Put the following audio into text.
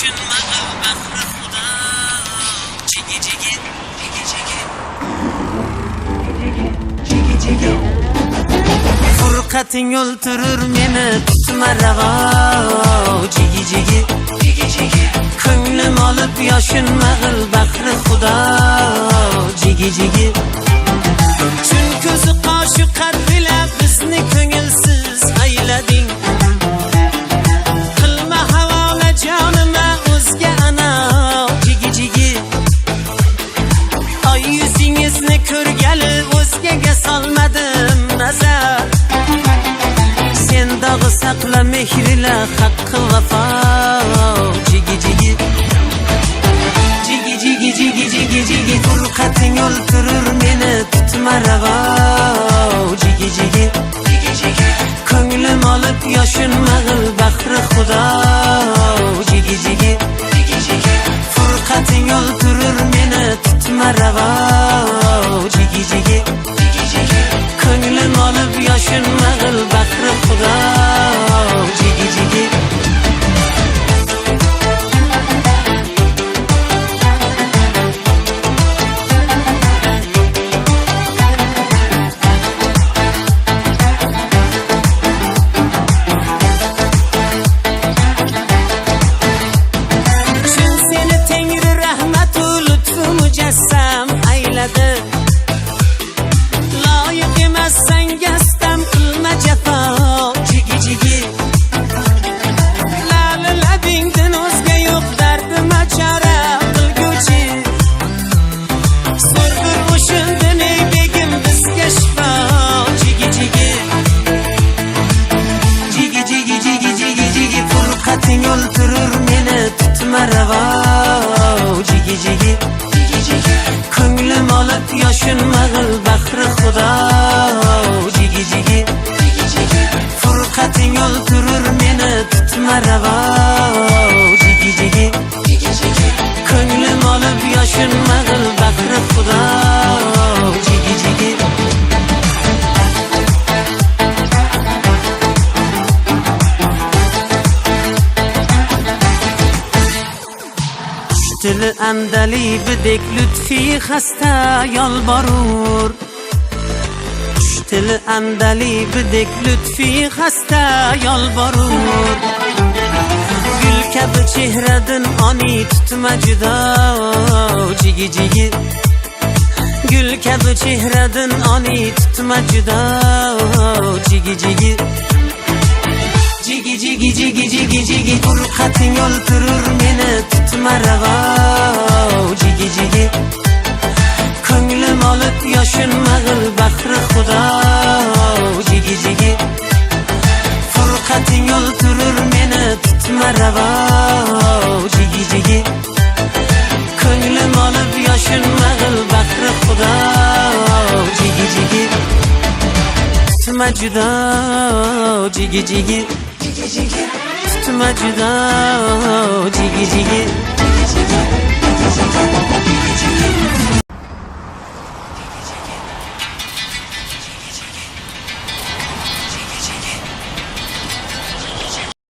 yoshunma bahri xudo. Jigi jigi jigi jigi jigi jigi. Furqating o'ltirur meni tutma ravo. Jigi jigi jigi jigi. Ko'nglim olib yoshunma bahri xudo. Jigi jigi. Tun ko'zi qoshi qadila bizni ko'ngilsiz aylading. Qilma havola jonima o'zga ana. Jigi jigi. Ay yuzingizni ko'rgali o'zgaga solmadim nazar. Sen dog'i saqla mehrila haqqi vafo. Jigi jigi jigi jigi jigi jigi jigi. Furqating o'ltirur meni tutma ravo. Jigi jigi jigi jigi. Ko'nglim olib yoshunma bahri xudo. Jigi jigi jigi jigi. Furqating o'ltirur meni tutma ravo. Jigi jigi jigi jigi. Ko'nglim olib yoshunma bahri xudo. Jigi jigi. Loyiq emassan gastam qilma jafo. Jigi jigi. Labingdan o'zga yo'q dardim chora qilguchi. So'rg'ir o'shindin ey begim bizga shifo. Jigi jigi jigi jigi jigi jigi jigi. Furqating o'ltirur meni tutma ravo. Jigi jigi jigi jigi. Ko'nglim olib yoshunma bahri xudo. Jigi jigi jigi jigi. Furqating o'ltirur meni tutma ravo. Jigi jigi jigi jigi. Ko'nglim olib yoshunma bahri xudo. Jigi jigi. Dili andali bidek lütfi xasta yolborur. Dili andali bidek lütfi xasta yolborur. Gül kabi chehradan oni tutma judo. Jigi jigi. Gül kabi chehradan oni tutma judo. Jigi jigi jigi jigi jigi jigi jigi. Furqating o'ltirur meni tutma ravo. Jigi jigi. Ko'nglim olib yoshunma bahri xudo. Jigi jigi. Furqating o'ltirur meni tutma ravo. Jigi jigi. Ko'nglim olib yoshunma bahri xudo. Jigi jigi. Tutma judo. Jigi jigi jigi jigi. Tutma judo. Jigi jigi jigi jigi.